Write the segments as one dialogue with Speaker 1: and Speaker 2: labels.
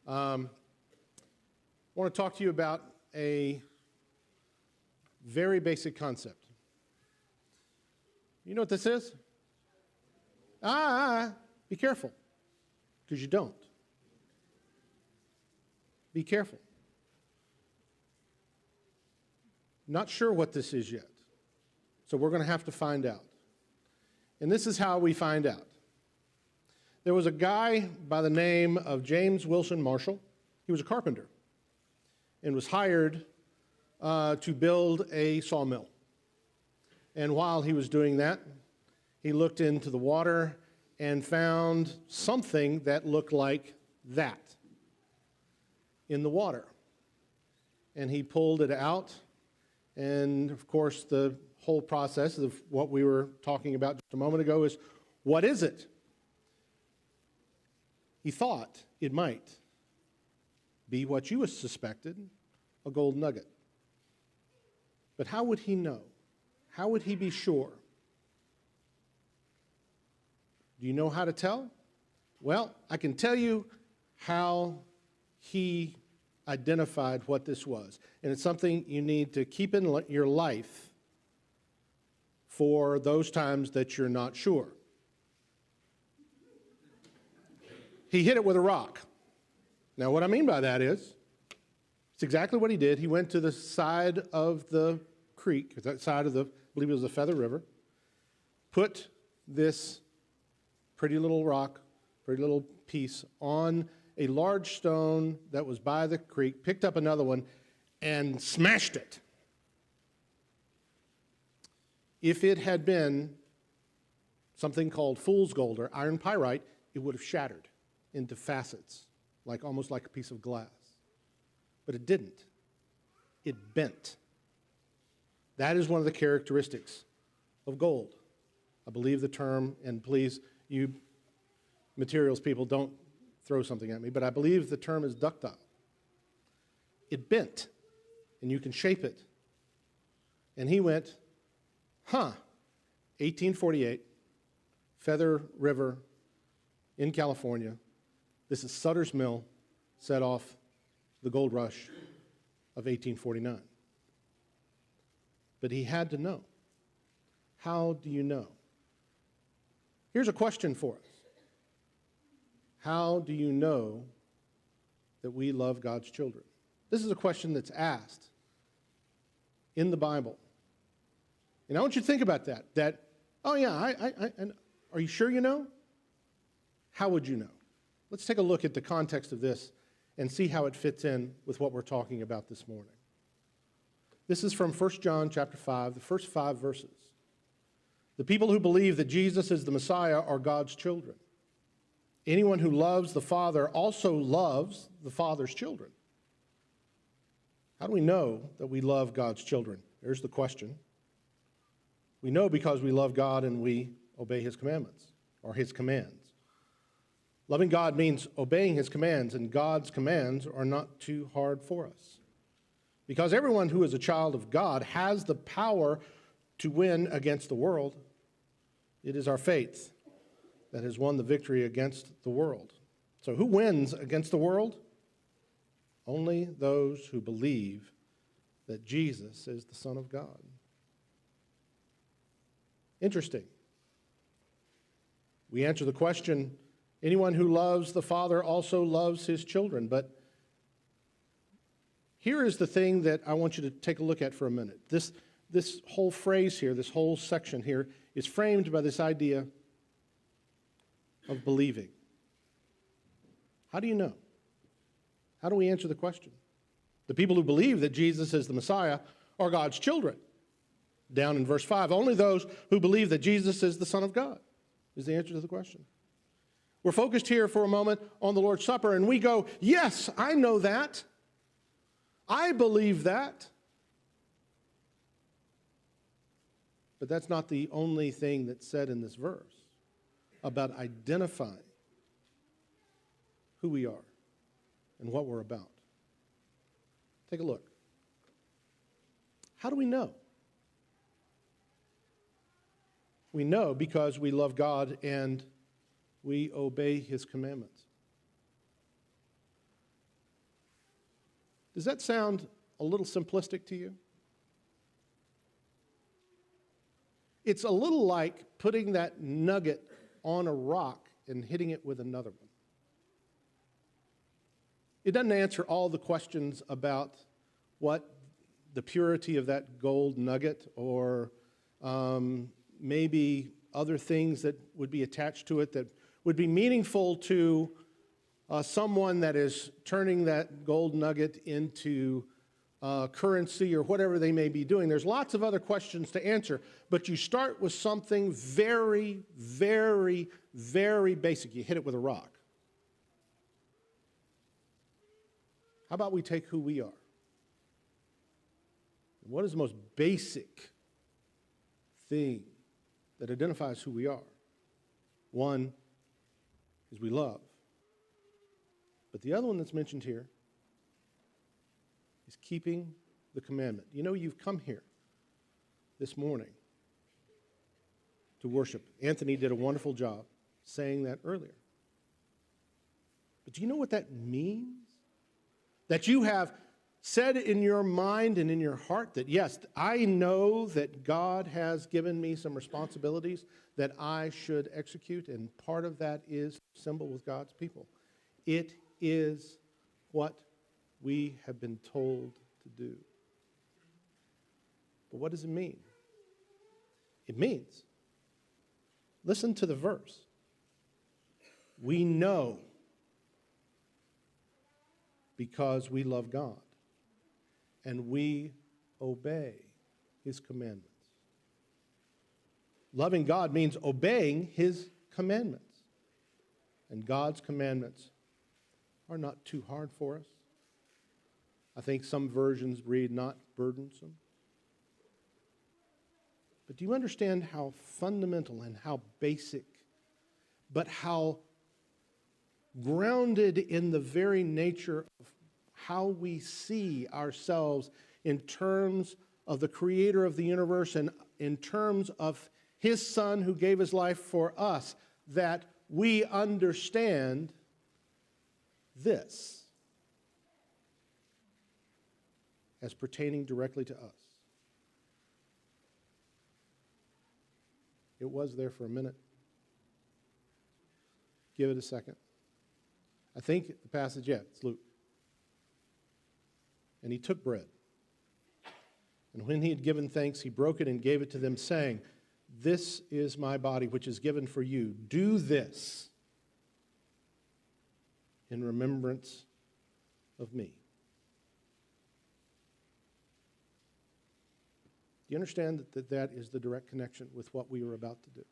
Speaker 1: I want to talk to you about a very basic concept. You know what this is? Be careful, because you don't. Be careful. Not sure what this is yet, so we're going to have to find out. And this is how we find out. There was a guy by the name of James Wilson Marshall. He was a carpenter and was hired to build a sawmill. And while he was doing that, he looked into the water and found something that looked like that in the water. And he pulled it out, and of course the whole process of what we were talking about just a moment ago is, what is it? He thought it might be what you suspected, a gold nugget. But how would he know? How would he be sure? Do you know how to tell? Well, I can tell you how he identified what this was. And it's something you need to keep in your life for those times that you're not sure. He hit it with a rock. Now, what I mean by that is, it's exactly what he did. He went to the side of the creek, that side of the, I believe it was the Feather River, put this pretty little rock, pretty little piece on a large stone that was by the creek, picked up another one, and smashed it. If it had been something called fool's gold or iron pyrite, it would have shattered into facets, almost like a piece of glass. But it didn't. It bent. That is one of the characteristics of gold. I believe the term, and please, you materials people, don't throw something at me, but I believe the term is ductile. It bent, and you can shape it. And he went, 1848, Feather River in California. This is Sutter's Mill, set off the gold rush of 1849. But he had to know. How do you know? Here's a question for us. How do you know that we love God's children? This is a question that's asked in the Bible. And I want you to think about that. Oh yeah, are you sure you know? How would you know? Let's take a look at the context of this and see how it fits in with what we're talking about this morning. This is from 1 John chapter 5, the first 5 verses. The people who believe that Jesus is the Messiah are God's children. Anyone who loves the Father also loves the Father's children. How do we know that we love God's children? Here's the question. We know because we love God and we obey His commandments, or His commands. Loving God means obeying His commands, and God's commands are not too hard for us. Because everyone who is a child of God has the power to win against the world. It is our faith that has won the victory against the world. So who wins against the world? Only those who believe that Jesus is the Son of God. Interesting. We answer the question, anyone who loves the Father also loves his children. But here is the thing that I want you to take a look at for a minute. This whole phrase here, this whole section here, is framed by this idea of believing. How do you know? How do we answer the question? The people who believe that Jesus is the Messiah are God's children. Down in verse 5, only those who believe that Jesus is the Son of God is the answer to the question. We're focused here for a moment on the Lord's Supper, and we go, yes, I know that. I believe that. But that's not the only thing that's said in this verse about identifying who we are and what we're about. Take a look. How do we know? We know because we love God and we obey His commandments. Does that sound a little simplistic to you? It's a little like putting that nugget on a rock and hitting it with another one. It doesn't answer all the questions about what the purity of that gold nugget or maybe other things that would be attached to it that would be meaningful to someone that is turning that gold nugget into currency or whatever they may be doing. There's lots of other questions to answer, but you start with something very, very, very basic. You hit it with a rock. How about we take who we are? What is the most basic thing that identifies who we are? One is we love. But the other one that's mentioned here is keeping the commandment. You know, you've come here this morning to worship. Anthony did a wonderful job saying that earlier. But do you know what that means? That you have said in your mind and in your heart that, yes, I know that God has given me some responsibilities that I should execute, and part of that is symbol with God's people. It is what we have been told to do. But what does it mean? It means, listen to the verse. We know because we love God and we obey His commandments. Loving God means obeying His commandments. And God's commandments are not too hard for us. I think some versions read not burdensome. But do you understand how fundamental and how basic, but how grounded in the very nature of how we see ourselves in terms of the creator of the universe and in terms of His Son who gave His life for us, that we understand this as pertaining directly to us. It was there for a minute. Give it a second. I think the passage, it's Luke. And He took bread. And when He had given thanks, He broke it and gave it to them, saying, "This is my body, which is given for you. Do this in remembrance of me." Do you understand that is the direct connection with what we were about to do?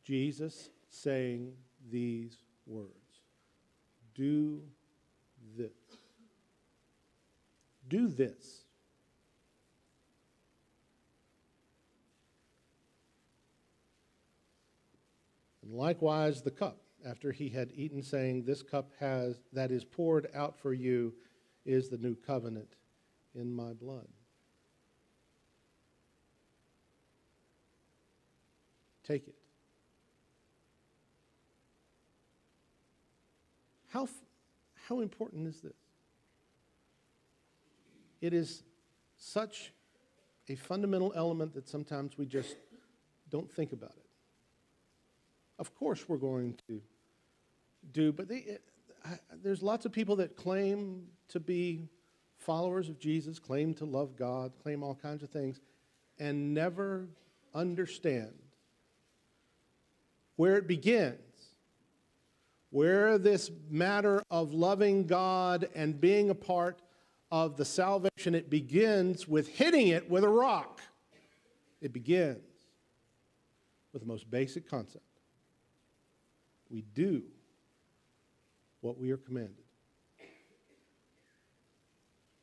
Speaker 1: Jesus saying these words. Do this. Do this. And likewise the cup, after He had eaten, saying, "This cup that is poured out for you is the new covenant in my blood." Take it. How important is this? It is such a fundamental element that sometimes we just don't think about it. Of course we're going to do, but there's lots of people that claim to be followers of Jesus, claim to love God, claim all kinds of things, and never understand where it begins, where this matter of loving God and being a part of the salvation, it begins with hitting it with a rock. It begins with the most basic concept. We do what we are commanded.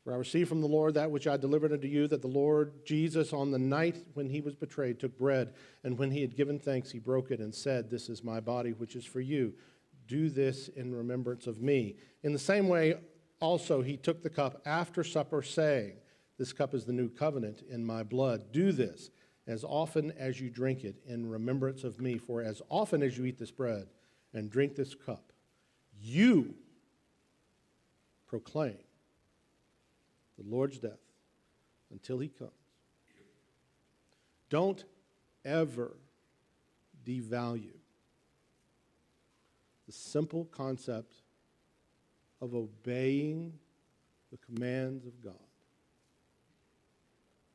Speaker 1: For I received from the Lord that which I delivered unto you, that the Lord Jesus, on the night when He was betrayed, took bread, and when He had given thanks, He broke it and said, "This is my body, which is for you. Do this in remembrance of me." In the same way, also He took the cup after supper, saying, "This cup is the new covenant in my blood. Do this as often as you drink it in remembrance of me. For as often as you eat this bread and drink this cup, you proclaim the Lord's death, until he comes. Don't ever devalue the simple concept of obeying the commands of God.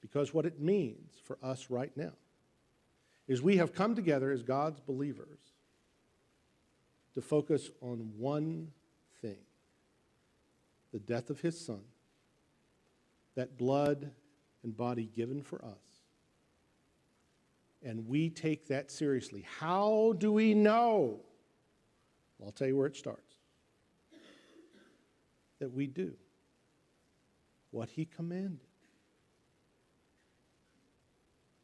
Speaker 1: Because what it means for us right now is we have come together as God's believers to focus on one thing: the death of his Son, that blood and body given for us. And we take that seriously. How do we know? Well, I'll tell you where it starts. That we do what he commanded.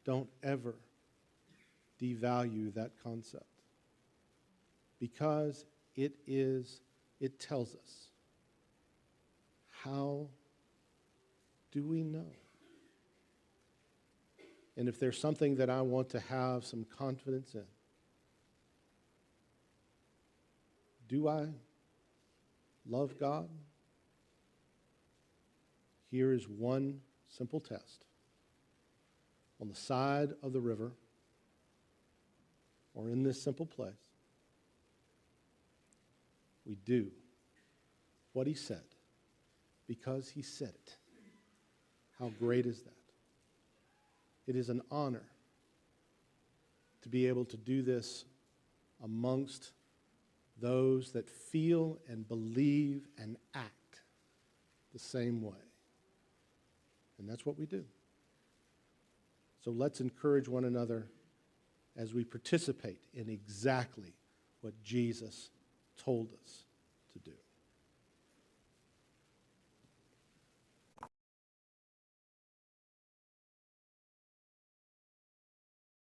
Speaker 1: Don't ever devalue that concept, because it tells us. How do we know? And if there's something that I want to have some confidence in, do I love God? Here is one simple test. On the side of the river, or in this simple place, we do what he said because he said it. How great is that? It is an honor to be able to do this amongst those that feel and believe and act the same way. And that's what we do. So let's encourage one another as we participate in exactly what Jesus told us